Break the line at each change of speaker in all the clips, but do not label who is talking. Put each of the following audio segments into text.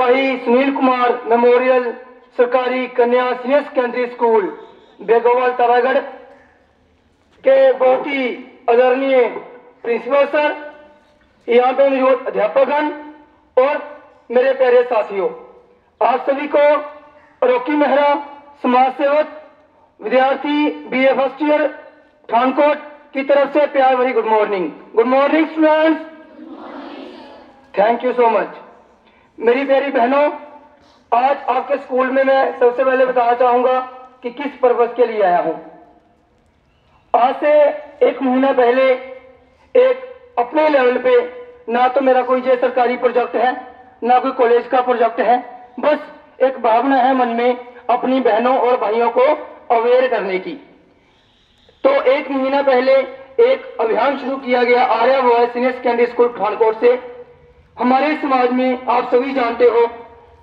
सिपाही सुनील कुमार मेमोरियल सरकारी कन्या senior secondary school Begowal Taragarh के बहुत ही आदरणीय प्रिंसिपल सर, यहाँ पे मौजूद अध्यापकगण और मेरे प्यारे साथियों, आप सभी को रॉकी मेहरा समाज सेवक विद्यार्थी बीए फर्स्ट ईयर पठानकोट की तरफ से प्यार भरी good morning. Good morning students, thank you so much. मेरी प्यारी बहनों, आज आपके स्कूल में मैं सबसे पहले बताना चाहूंगा कि किस पर्पस के लिए आया हूं। आज से 1 महीना पहले एक अपने लेवल पे, ना तो मेरा कोई ये सरकारी प्रोजेक्ट है ना कोई कॉलेज का प्रोजेक्ट है, बस एक भावना है मन में अपनी बहनों और भाइयों को अवेयर करने की। तो 1 महीना पहले एक अभियान शुरू किया गया Arya boys senior secondary school Pathankot से। हमारे समाज में आप सभी जानते हो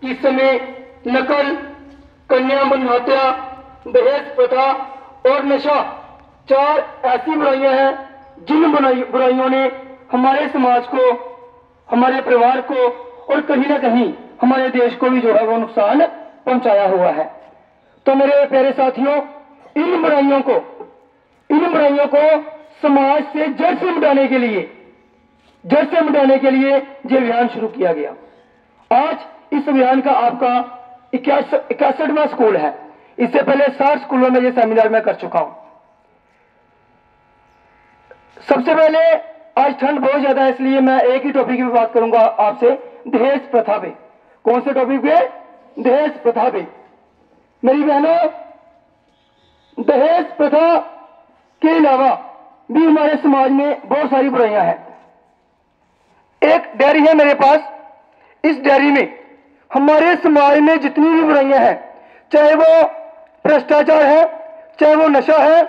कि इस समय नकल, कन्या भ्रूण हत्या, दहेज प्रथा और नशा 4 ऐसी बुराइयां हैं जिन बुराइयों ने हमारे समाज को, हमारे परिवार को और कहीं ना कहीं हमारे देश को भी जो है वो नुकसान पहुंचाया हुआ है। तो मेरे प्यारे साथियों, इन बुराइयों को समाज से जड़ से मिटाने के लिए ये अभियान शुरू किया गया। आज इस अभियान का आपका 61वां स्कूल है। इससे पहले 60 स्कूलों में ये सेमिनार मैं कर चुका हूं। सबसे पहले आज ठंड बहुत ज्यादा है, इसलिए मैं एक ही टॉपिक पे बात करूंगा आपसे, दहेज प्रथा पे। कौन से टॉपिक पे? दहेज प्रथा पे। मेरी बहनों, दहेज प्रथा के अलावा भी हमारे समाज में बहुत सारी बुराइयां हैं। एक डायरी है मेरे पास, इस डायरी में हमारे समाज में जितनी भी बुराइयां हैं, चाहे वो भ्रष्टाचार है, चाहे वो नशा है,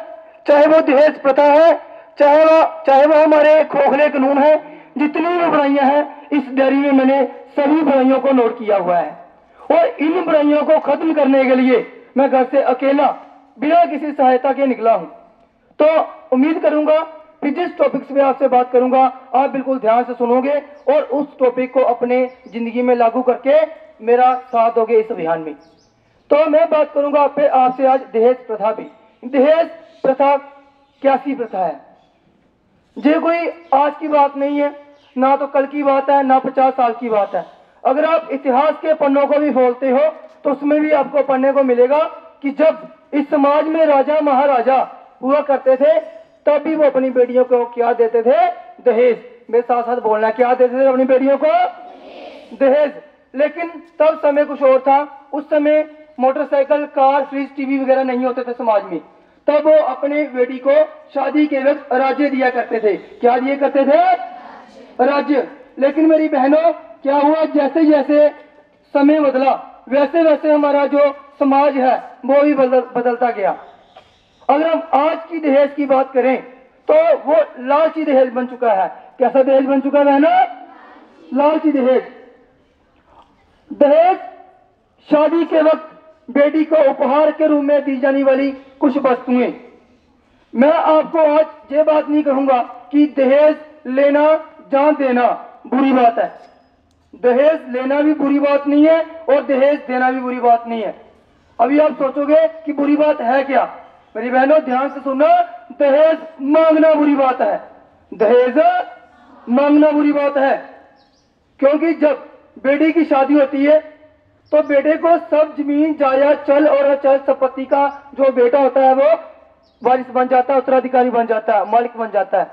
चाहे वो दहेज प्रथा है, चाहे वो हमारे खोखले कानून है, जितनी भी बुराइयां हैं इस डायरी में मैंने सभी बुराइयों को नोट किया हुआ है। और इन बुराइयों को खत्म करने के लिए मैं घर से अकेला बिना किसी सहायता के निकला हूं। तो उम्मीद करूंगा कि जिस टॉपिक पे आपसे बात करूंगा आप बिल्कुल ध्यान से सुनोगे और उस टॉपिक को अपने जिंदगी में लागू करके मेरा साथ दोगे इस अभियान में। तो मैं बात करूंगा आपसे आज दहेज प्रथा पे। दहेज प्रथा कैसी प्रथा है? ये कोई आज की बात नहीं है, ना तो कल की बात है, ना 50 साल की बात है। अगर आप इतिहास के पन्नों को भी खोलते हो तो उसमें भी आपको पढ़ने को मिलेगा कि जब इस समाज में राजा महाराजा हुआ करते थे तब भी वो अपनी बेटियों को क्या देते थे? दहेज। मेरे साथ साथ बोलना, क्या देते थे अपनी बेटियों को? दहेज। लेकिन तब समय कुछ और था। उस समय मोटरसाइकिल, कार, फ्रिज, टीवी वगैरह नहीं होते थे समाज में। तब वो अपने बेटी को शादी के वक्त राज्य दिया करते थे। क्या दिया करते थे? राज्य। लेकिन मेरी बहनों, क्या हुआ, जैसे जैसे समय बदला वैसे वैसे हमारा जो समाज है वो भी बदलता गया। अगर हम आज की दहेज की बात करें तो वो लालची दहेज बन चुका है। कैसा दहेज बन चुका है ना? लालची दहेज। दहेज शादी के वक्त बेटी को उपहार के रूप में दी जाने वाली कुछ वस्तुएं। मैं आपको आज ये बात नहीं कहूंगा कि दहेज लेना जान देना बुरी बात है। दहेज लेना भी बुरी बात नहीं है और दहेज देना भी बुरी बात नहीं है। अभी आप सोचोगे कि बुरी बात है क्या? मेरी बहनों ध्यान से सुनो, दहेज मांगना बुरी बात है। दहेज मांगना बुरी बात है, क्योंकि जब बेटी की शादी होती है तो बेटे को सब जमीन जायदाद, चल और अचल संपत्ति का जो बेटा होता है वो वारिस बन जाता है, उत्तराधिकारी बन जाता है, मालिक बन जाता है।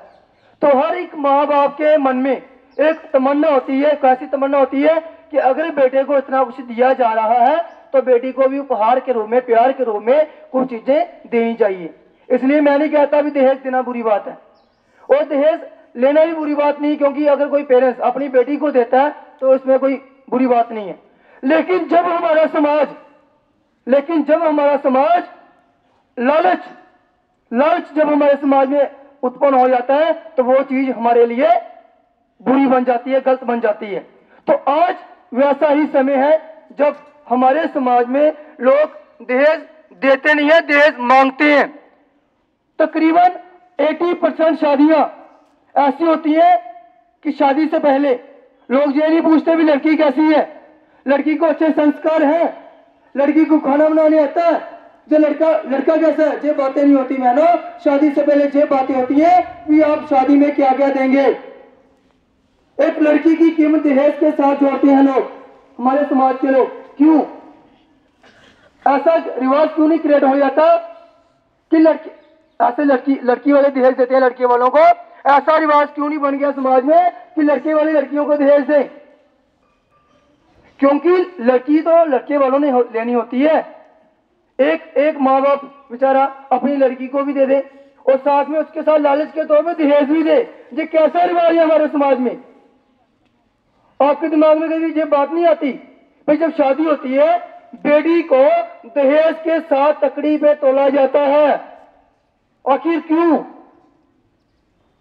तो हर एक माँ बाप के मन में एक तमन्ना होती है, कैसी तमन्ना होती है कि अगर बेटे को इतना कुछ दिया जा रहा है तो बेटी को भी उपहार के रूप में, प्यार के रूप में कुछ चीजें देनी चाहिए। इसलिए मैं नहीं कहता भी दहेज देना बुरी बात है और दहेज लेना भी बुरी बात नहीं, क्योंकि अगर कोई पेरेंट्स अपनी बेटी को देता है तो इसमें कोई बुरी बात नहीं है। लेकिन जब हमारा समाज लालच जब हमारे समाज में उत्पन्न हो जाता है तो वो चीज हमारे लिए बुरी बन जाती है, गलत बन जाती है। तो आज वैसा ही समय है जब हमारे समाज में लोग दहेज देते नहीं है, दहेज मांगते हैं। तकरीबन 80% शादियां ऐसी होती हैं कि शादी से पहले लोग ये नहीं पूछते भी लड़की कैसी है, लड़की को अच्छे संस्कार हैं, लड़की को खाना बनाने आता है। जो लड़का कैसा है, ये बातें नहीं होती बहनों। शादी से पहले ये बातें होती है कि आप शादी में क्या क्या देंगे। एक लड़की की कीमत दहेज के साथ जोड़ते हैं लोग, हमारे समाज के लोग। क्यों ऐसा रिवाज क्यों नहीं क्रिएट हो जाता कि लड़की वाले दहेज देते हैं लड़के वालों को? ऐसा रिवाज क्यों नहीं बन गया समाज में कि लड़के वाली लड़कियों को दहेज दें? क्योंकि लड़की तो लड़के वालों ने लेनी होती है। एक माँ बाप बेचारा अपनी लड़की को भी दे दे और साथ में उसके साथ लालच के तौर पर दहेज भी दे। ये कैसा रिवाज है हमारे समाज में? आपके दिमाग में कभी ये बात नहीं आती? भाई जब शादी होती है, बेटी को दहेज के साथ तकड़ी पे तोला जाता है। आखिर क्यों?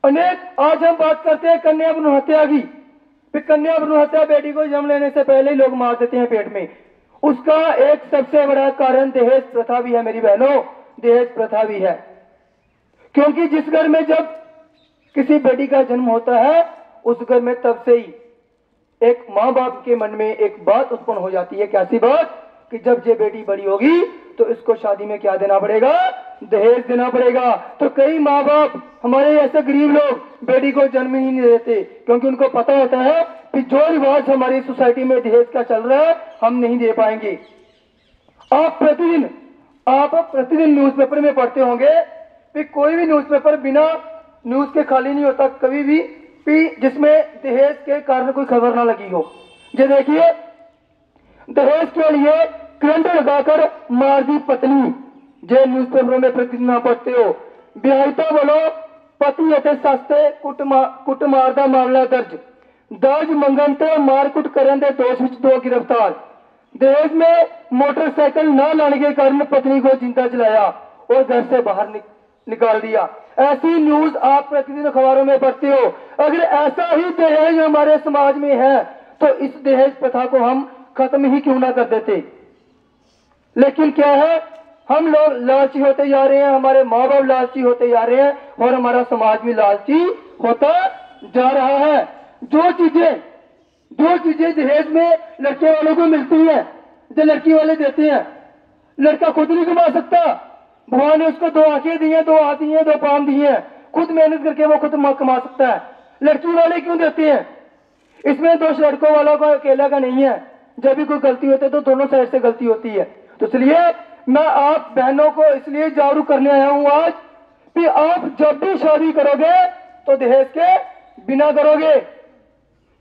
अनेक आज हम बात करते हैं कन्या भ्रूण हत्या की। कन्या भ्रूण हत्या बेटी को जन्म लेने से पहले ही लोग मार देते हैं पेट में। उसका एक सबसे बड़ा कारण दहेज प्रथा भी है मेरी बहनों, दहेज प्रथा भी है। क्योंकि जिस घर में जब किसी बेटी का जन्म होता है, उस घर में तब से ही एक माँ बाप के मन में एक बात उत्पन्न हो जाती है। कैसी बात? कि जब ये बेटी बड़ी होगी तो इसको शादी में क्या देना पड़ेगा? दहेज देना पड़ेगा। तो कई माँ बाप हमारे ऐसे गरीब लोग बेटी को जन्म ही नहीं देते, क्योंकि उनको पता होता है कि जो रिवाज हमारी सोसाइटी में दहेज का चल रहा है हम नहीं दे पाएंगे। आप प्रतिदिन न्यूज़पेपर में पढ़ते होंगे कि कोई भी न्यूज़पेपर बिना न्यूज़ के खाली नहीं होता कभी भी जिसमें दहेज के कारण कोई खबर ना लगी हो। ये देखिए, दहेज के लिए करंट लगाकर मार दी पत्नी। जे न्यूज़पेपरों में प्रतिदिन पढ़ते हो। विवाहिता बोलो पति अते सस्ते कुट मारदा मामला दर्ज मंगन ते मारकुट करन दे दोष विच 2 गिरफ्तार। दहेज में मोटरसाइकिल न लाने के कारण पत्नी को जिंदा जलाया और घर से बाहर निकाल दिया। ऐसी न्यूज आप प्रतिदिन अखबारों में पढ़ते हो। अगर ऐसा ही दहेज हमारे समाज में है तो इस दहेज प्रथा को हम खत्म ही क्यों ना कर देते। लेकिन क्या है, हम लोग लालची होते जा रहे हैं, हमारे माँ बाप लालची होते जा रहे हैं और हमारा समाज भी लालची होता जा रहा है। जो चीजें दहेज में लड़के वालों को मिलती हैं, जो लड़की वाले देते हैं, लड़का खुद नहीं कमा सकता। भगवान ने उसको 2 आंखें दी हैं, 2 हाथ दिए हैं, 2 पाँव दिए हैं, खुद मेहनत करके वो खुद कमा सकता है। लड़की वाले क्यों देते हैं? इसमें दोष लड़कों वालों का अकेला का नहीं है। जब भी कोई गलती होती है तो दोनों साइड से गलती होती है। तो इसलिए मैं आप बहनों को इसलिए जागरूक करने आया हूं आज कि आप जब भी शादी करोगे तो दहेज के बिना करोगे।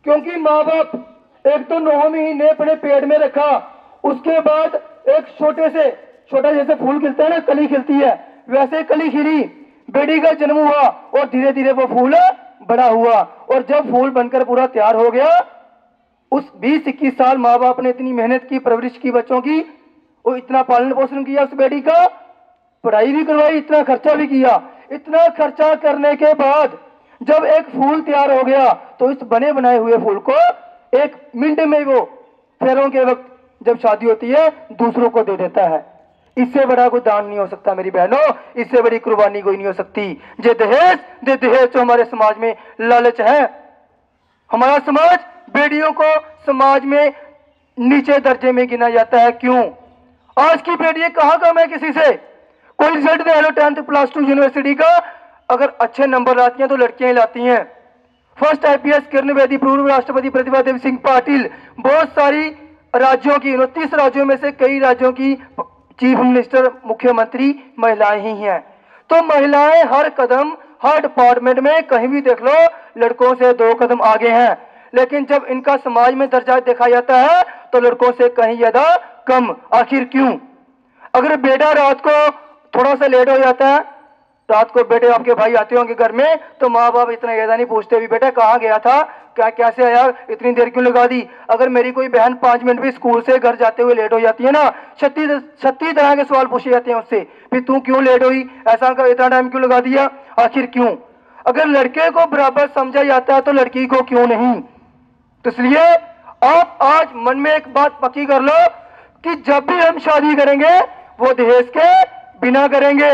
क्योंकि माँ बाप एक तो 9 महीने अपने पेट में रखा, उसके बाद एक छोटा जैसे फूल खिलता है ना, कली खिलती है, वैसे कली खिली, बेटी का जन्म हुआ और धीरे धीरे वो फूल बड़ा हुआ। और जब फूल बनकर पूरा तैयार हो गया, उस 20-21 साल माँ बाप ने इतनी मेहनत की, परवरिश की बच्चों की, और इतना पालन पोषण किया, उस बेटी का पढ़ाई भी करवाई, इतना खर्चा भी किया। इतना खर्चा करने के बाद जब एक फूल तैयार हो गया तो इस बने बनाए हुए फूल को 1 मिनट में वो फेरों के वक्त जब शादी होती है दूसरों को दे देता है। इससे बड़ा कोई दान नहीं हो सकता मेरी बहनों, इससे बड़ी कुर्बानी कोई नहीं हो सकती। जे दहेज जो हमारे समाज में लालच है। हमारा समाज बेटियों को समाज में नीचे दर्जे में गिना जाता है। क्यों? आज की बेटियां कहां कम है किसी से? कोई रिजल्ट दे लो 10th प्लस 2 यूनिवर्सिटी का, अगर अच्छे नंबर लाती हैं तो लड़कियां ही लाती हैं। फर्स्ट IPS किरण बेदी, पूर्व राष्ट्रपति प्रतिभा देवी सिंह पाटिल, बहुत सारी राज्यों की, 29 राज्यों में से कई राज्यों की चीफ मिनिस्टर, मुख्यमंत्री महिलाएं ही हैं। तो महिलाएं हर कदम, हर डिपार्टमेंट में कहीं भी देख लो लड़कों से 2 कदम आगे हैं। लेकिन जब इनका समाज में दर्जा देखा जाता है तो लड़कों से कहीं ज्यादा कम। आखिर क्यों? अगर बेटा रात को थोड़ा सा लेट हो जाता है, रात को बेटे आपके भाई आते होंगे घर में, तो माँ बाप इतना ज्यादा नहीं पूछते भी बेटा कहाँ गया था, क्या कैसे आया, इतनी देर क्यों लगा दी। अगर मेरी कोई बहन 5 मिनट भी स्कूल से घर जाते हुए लेट हो जाती है ना, 36 तरह के सवाल पूछे जाते हैं उससे, फिर तू क्यों लेट हुई, ऐसा इतना टाइम क्यों लगा दिया, आखिर क्यों? अगर लड़के को बराबर समझा जाता है तो लड़की को क्यों नहीं? तो इसलिए आप आज मन में एक बात पक्की कर लो कि जब भी हम शादी करेंगे वो दहेज के बिना करेंगे।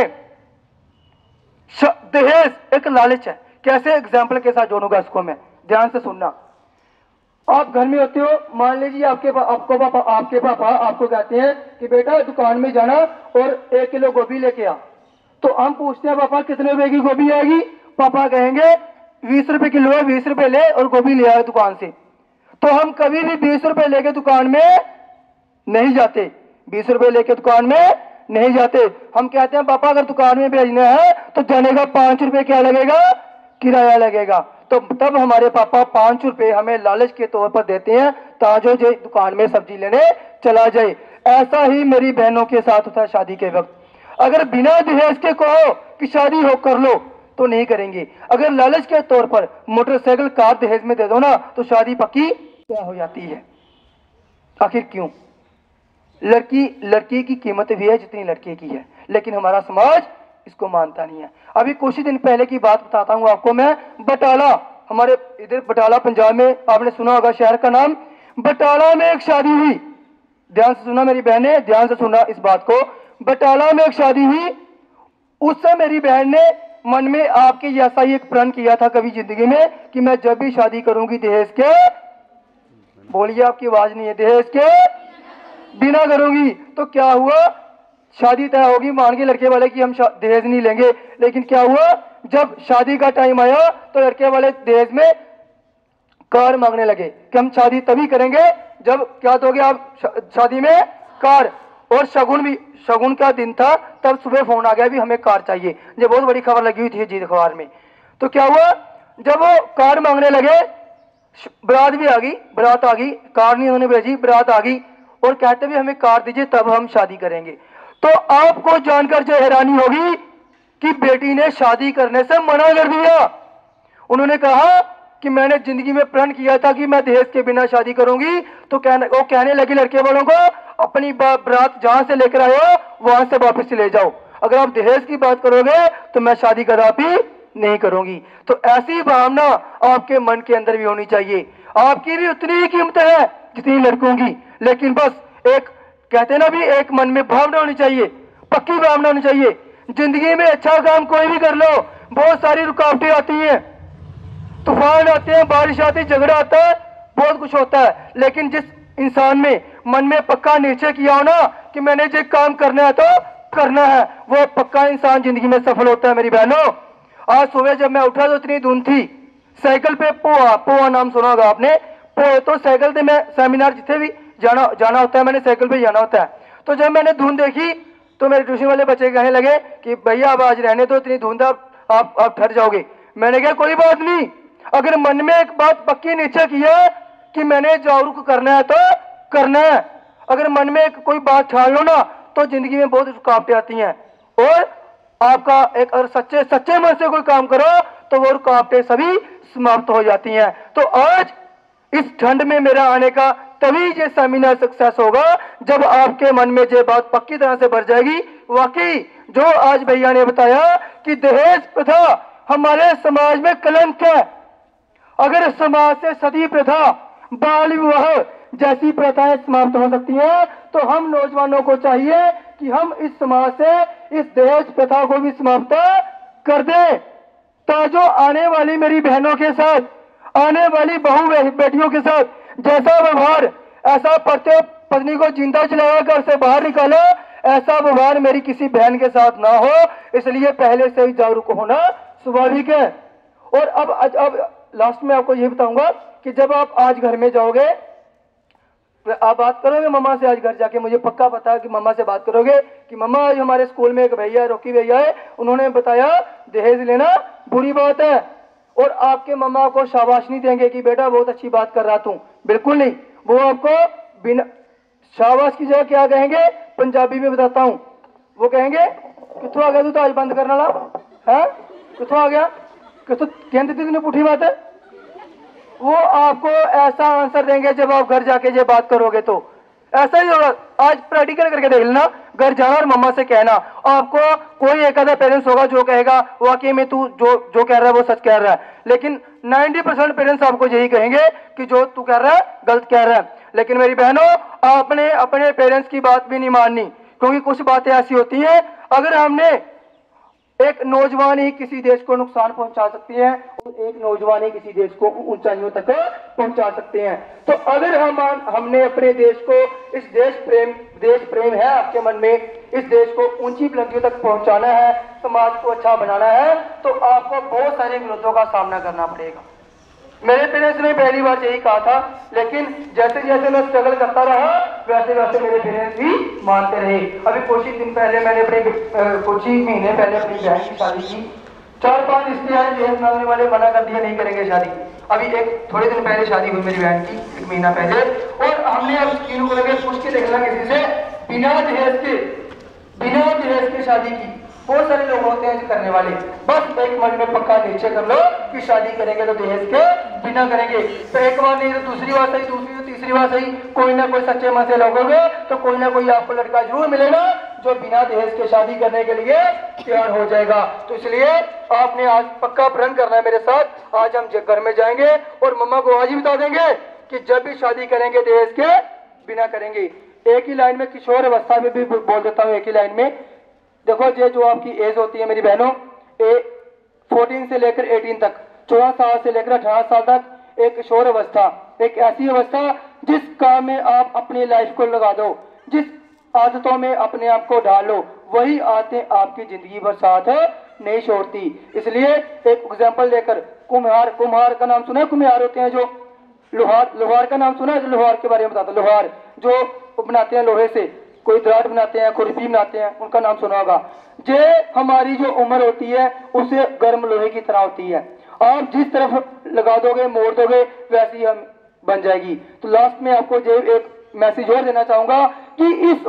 दहेज एक लालच है। कैसे? एग्जाम्पल के साथ जोड़ूंगा इसको मैं, ध्यान से सुनना। आप घर में होते हो, मान लीजिए आपके पापा आपको कहते हैं कि बेटा दुकान में जाना और 1 किलो गोभी लेके आ। तो हम पूछते हैं पापा कितने रुपए की गोभी आएगी? पापा कहेंगे 20 रुपए किलो है, 20 रुपए ले और गोभी ले आए दुकान से। तो हम कभी भी 20 रुपए लेके दुकान में नहीं जाते, 20 रुपए लेके दुकान में नहीं जाते। हम कहते हैं पापा अगर दुकान में भेजना है तो जाने का 5 रुपए क्या लगेगा? किराया लगेगा। तो तब हमारे पापा 5 रुपए हमें लालच के तौर पर देते हैं ताजो जो दुकान में सब्जी लेने चला जाए। ऐसा ही मेरी बहनों के साथ होता है शादी के वक्त। अगर बिना दहेज के कहो कि शादी हो कर लो तो नहीं करेंगे। अगर लालच के तौर पर मोटरसाइकिल कार दहेज में दे दो ना तो शादी पक्की क्या हो जाती है। आखिर क्यों? लड़की की कीमत भी है जितनी लड़के की है, लेकिन हमारा समाज इसको मानता नहीं है। अभी कुछ ही दिन पहले की बात बताता हूं आपको मैं। बटाला, हमारे इधर बटाला पंजाब में, आपने सुना होगा शहर का नाम। बटाला में एक शादी हुई, ध्यान से सुना मेरी बहने, ध्यान से सुना इस बात को। बटाला में एक शादी हुई। उससे मेरी बहन ने मन में आपके जैसा ही एक प्रण किया था कभी जिंदगी में कि मैं जब भी शादी करूंगी दहेज के, बोलिए आपकी आवाज नहीं है, दहेज के बिना करूंगी। तो क्या हुआ? शादी तय होगी, मान के लड़के वाले कि हम दहेज नहीं लेंगे। लेकिन क्या हुआ? जब शादी का टाइम आया तो लड़के वाले दहेज में कार मांगने लगे कि हम शादी तभी करेंगे जब, क्या दोगे आप शादी में? कार। और शगुन का दिन था, तब सुबह फोन आ गया भी हमें कार चाहिए। ये बहुत बड़ी खबर लगी हुई थी जीत अखबार में। तो क्या हुआ? जब वो कार मांगने लगे, बारात भी आ गई, बारात आ गई, कार नहीं उन्होंने भेजी, बारात आ गई और कहते भी हमें कार दीजिए तब हम शादी करेंगे। तो आपको जानकर जो हैरानी होगी कि बेटी ने शादी करने से मना कर दिया। उन्होंने कहा कि मैंने जिंदगी में प्रण किया था कि मैं दहेज के बिना शादी करूंगी। तो वो कहने लगी लड़के वालों को अपनी बारात जहां से लेकर आयो वहां से वापस ले जाओ, अगर आप दहेज की बात करोगे तो मैं शादी कदापि नहीं करूंगी। तो ऐसी भावना आपके मन के अंदर भी होनी चाहिए। आपकी भी उतनी ही कीमत है जितनी लड़कों की, लेकिन बस एक कहते ना भी एक मन में भावना होनी चाहिए, पक्की भावना होनी चाहिए। जिंदगी में अच्छा काम कोई भी कर लो, बहुत सारी रुकावटें आती हैं, तूफान आते हैं, बारिश आती है, झगड़ा आता है, बहुत कुछ होता है। लेकिन जिस इंसान में मन में पक्का निश्चय किया हो ना कि मैंने जो काम करना है तो करना है, वो पक्का इंसान जिंदगी में सफल होता है। मेरी बहनों, आज सुबह जब मैं उठा तो इतनी धुंध थी, साइकिल पे पोहा नाम सुना होगा आपने। पोहे तो साइकिल से मैं सेमिनार जितने भी जाना होता है, मैंने साइकिल पे जाना होता है। तो जब मैंने धुंध देखी तो मेरे ट्यूशन वाले बच्चे कहने लगे कि भैया अब आज रहने दो, इतनी धुंध आप ठहर जाओगे। मैंने कहा कोई बात नहीं, अगर मन में एक बात पक्की निश्चय किया कि मैंने जागरूक करना है तो करना है। अगर मन में कोई बात ठान लो ना तो जिंदगी में बहुत रुकावटें आती हैं। और आपका एक अगर सच्चे मन से कोई काम करो तो वो रुकावटें सभी समाप्त हो जाती हैं। तो आज इस ठंड में मेरा आने का तभी ये सेमिनार सक्सेस होगा जब आपके मन में ये बात पक्की तरह से भर जाएगी। वाकई जो आज भैया ने बताया कि दहेज प्रथा हमारे समाज में कलंक है। अगर समाज से सती प्रथा, बाल विवाह जैसी प्रथाएं समाप्त हो सकती हैं तो हम नौजवानों को चाहिए कि हम इस समाज से इस दहेज प्रथा को भी समाप्त कर दें। तो जो आने वाली मेरी बहनों के साथ, आने वाली बहू बेटियों के साथ जैसा व्यवहार, ऐसा पति पत्नी को जिंदा जलाया घर से बाहर निकाला, ऐसा व्यवहार मेरी किसी बहन के साथ ना हो। इसलिए पहले से ही जागरूक होना स्वाभाविक है। और अब लास्ट में आपको ये बताऊंगा कि जब आप आज घर में जाओगे, आप बात करोगे मम्मा से, आज घर जाके मुझे पक्का पता है कि मम्मा से बात करोगे कि मम्मा आज हमारे स्कूल में एक भैया, रॉकी भैया है, उन्होंने बताया दहेज लेना बुरी बात है। और आपके मम्मा को शाबाश नहीं देंगे कि बेटा बहुत अच्छी बात कर रहा तू, बिल्कुल नहीं। वो आपको बिना शाबाश की जगह क्या कहेंगे, पंजाबी में बताता हूँ, वो कहेंगे कितों आ गया तू तो आज बंद करने वाला है, कितों आ गया, कितों कहते तुमने पुठी बात है। वो आपको ऐसा आंसर देंगे जब आप घर जाके ये बात करोगे तो ऐसा ही होगा। आज प्रैक्टिकल करके देख लेना, घर जाना और मम्मा से कहना। आपको कोई एक आधा पेरेंट्स होगा जो कहेगा वाकई में तू जो कह रहा है वो सच कह रहा है, लेकिन 90% पेरेंट्स आपको यही कहेंगे कि जो तू कह रहा है गलत कह रहा है। लेकिन मेरी बहनों, आपने अपने पेरेंट्स की बात भी नहीं माननी, क्योंकि कुछ बातें ऐसी होती हैं, अगर हमने एक नौजवान ही किसी देश को नुकसान पहुंचा सकती है और एक नौजवान ही किसी देश को ऊंचाइयों तक पहुंचा सकते हैं। तो अगर हमने अपने देश को, इस देश प्रेम है आपके मन में, इस देश को ऊंची बुलंदियों तक पहुंचाना है, समाज को अच्छा बनाना है, तो आपको बहुत सारे विरोधों का सामना करना पड़ेगा। मेरे पेरेंट्स ने पहली बार यही कहा था, लेकिन जैसे जैसे मैं स्ट्रगल करता रहा वैसे वैसे मेरे पेरेंट्स भी मानते रहे। अभी कुछ ही दिन पहले मैंने कुछ ही महीने पहले अपनी बहन की शादी की। 4-5 रिश्ते आए, दहेज मांगने वाले मना कर दिया, नहीं करेंगे शादी। अभी थोड़े दिन पहले शादी हुई मेरी बहन की, 1 महीना पहले, और हमने अब स्क्रीन को लगे पूछ के देखना किसी से, बिना दहेज के शादी की। बहुत सारे लोग होते हैं जो करने वाले, बस एक मन में पक्का निश्चय कर लो कि शादी करेंगे तो दहेज के बिना करेंगे। तो एक बार नहीं तो दूसरी बार सही, दूसरी तो तीसरी बार सही, कोई ना कोई सच्चे मन से लोगोगे तो कोई ना कोई आपको लड़का जरूर मिलेगा जो बिना दहेज के शादी करने के लिए तैयार हो जाएगा। तो इसलिए आपने आज पक्का प्रण करना है मेरे साथ। आज हम घर में जाएंगे और मम्मा को आज ही बता देंगे कि जब भी शादी करेंगे दहेज के बिना करेंगे। एक ही लाइन में किशोर अवस्था में भी बोल देता हूँ, एक ही लाइन में। देखो ये जो आपकी एज होती है मेरी बहनों, 14 से लेकर 18 तक, 14 साल से लेकर 18 साल तक एक किशोर अवस्था, एक ऐसी अवस्था जिस काम में आप अपनी लाइफ को लगा दो, जिस आदतों में अपने आप को डालो, वही आदतें आपकी जिंदगी भर साथ नहीं छोड़ती। इसलिए एक एग्जाम्पल लेकर, कुम्हार का नाम सुना है? कुम्हार होते हैं जो लोहार का नाम सुना है? लोहार के बारे में बताता, लोहार जो बनाते हैं लोहे से, कोई दरार बनाते हैं, खुरपी बनाते हैं, उनका नाम सुना होगा। जे हमारी जो उम्र होती है उसे गर्म लोहे की तरह होती है, आप जिस तरफ लगा दोगे, मोड़ दोगे, वैसी हम बन जाएगी। तो लास्ट में आपको जो एक मैसेज और देना चाहूंगा कि इस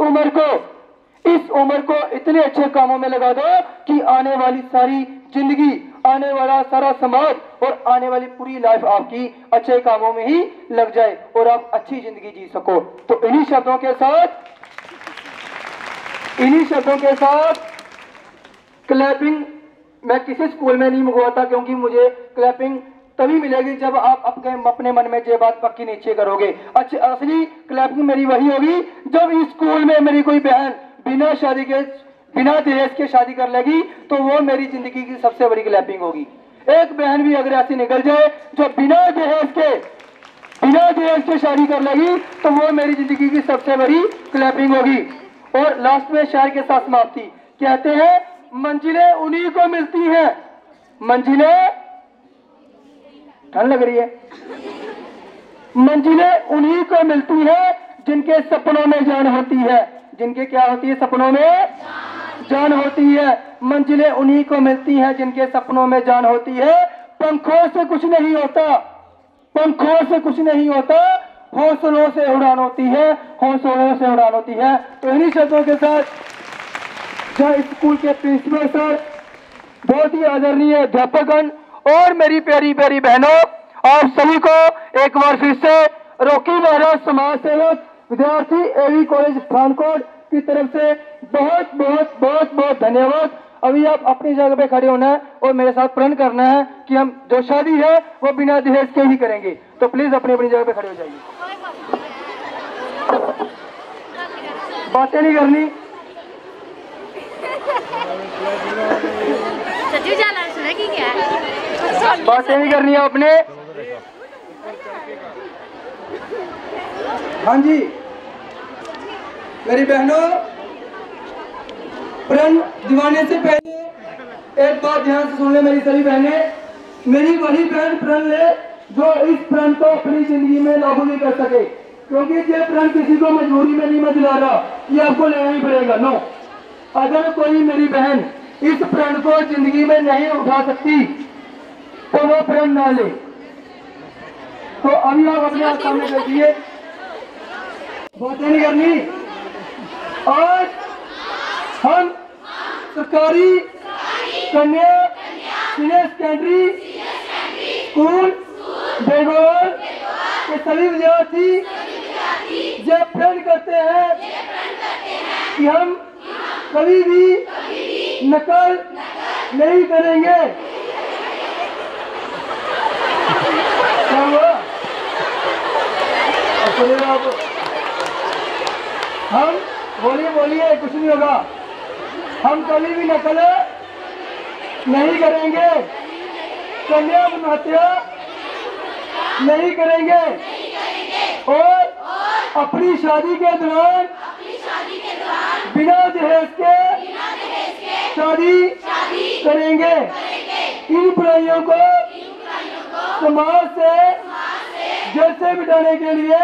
उम्र को इतने अच्छे कामों में लगा दो कि आने वाली सारी जिंदगी, आने वाला सारा समाज और आने वाली पूरी लाइफ आपकी अच्छे कामों में ही लग जाए और आप अच्छी जिंदगी जी सको। तो इन्हीं शब्दों के साथ क्लैपिंग मैं किसी स्कूल में नहीं मंगवाता, क्योंकि मुझे क्लैपिंग तभी मिलेगी जब आप अपने मन में ये बात पक्की नीचे करोगे। अच्छा, असली क्लैपिंग मेरी वही होगी जब इस स्कूल में मेरी कोई बहन बिना दहेज के शादी कर लेगी, तो वो मेरी जिंदगी की सबसे बड़ी क्लैपिंग होगी। एक बहन भी अगर ऐसी निकल जाए जो बिना दहेज के शादी कर लेगी, तो वो मेरी जिंदगी की सबसे बड़ी क्लैपिंग होगी। और लास्ट में शायर के साथ समाप्ति कहते हैं, मंजिलें उन्हीं को मिलती हैं, ठंड लग रही है, मंजिलें उन्हीं को मिलती हैं जिनके सपनों में जान होती है। जिनके क्या होती है? सपनों में जान होती है। मंजिलें उन्हीं को मिलती हैं जिनके सपनों में जान होती है। पंखों से कुछ नहीं होता, हौसलों से उड़ान होती है। तो इन्हीं शब्दों के साथ जो स्कूल के प्रिंसिपल सर, बहुत ही आदरणीय अध्यापकगण और मेरी प्यारी प्यारी बहनों, आप सभी को एक बार फिर से रॉकी महाराज समाज सेवक विद्यार्थी एवी कॉलेज पठानकोट की तरफ से बहुत धन्यवाद। अभी आप अपनी जगह पे खड़े होना है और मेरे साथ प्रण करना है कि हम जो शादी है वो बिना दहेज के ही करेंगे। तो प्लीज अपनी जगह पे खड़े हो जाइए, बातें नहीं करनी। बातें नहीं करनी आपने। हाँ जी मेरी बहनों, प्रण दिवाने से पहले एक बात ध्यान से सुन ले मेरी सभी बहनें। मेरी वही बहन प्रण ले जो इस प्रण को अपनी जिंदगी में लागू नहीं कर सके, क्योंकि ये प्रण किसी को मजबूरी में नहीं मैं दिला रहा, ये आपको लेना ही पड़ेगा। नो, अगर कोई मेरी बहन इस प्रण को जिंदगी में नहीं उठा सकती तो वो प्रण ना ले। तो अभी आप अपने आप सामने देखिए, बातें नहीं करनी। आज हम सरकारी कन्या सीनियर सेकेंडरी स्कूल बेगोल के सभी विद्यार्थी ये प्रण करते हैं कि हम कभी भी नकल नहीं करेंगे। क्या हुआ? हम बोलिए कुछ नहीं होगा। हम कभी भी नकल नहीं करेंगे, कन्या भ्रूण हत्या नहीं करेंगे और अपनी शादी के दौरान बिना दहेज के शादी करेंगे। इन बुराइयों को समाज से जड़ से मिटाने के लिए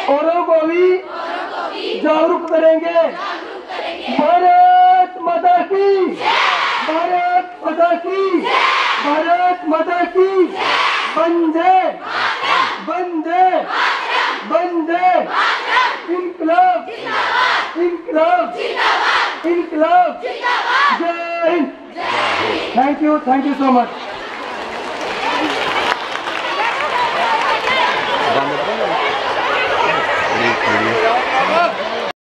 औरों को भी जागरूक करेंगे। भारत माता की, भारत माता की, भारत माता की। वंदे वंदे वंदे इनकलाब, इनकलाब, इनकलाब। जय Hind. Thank you so much.
Thank you.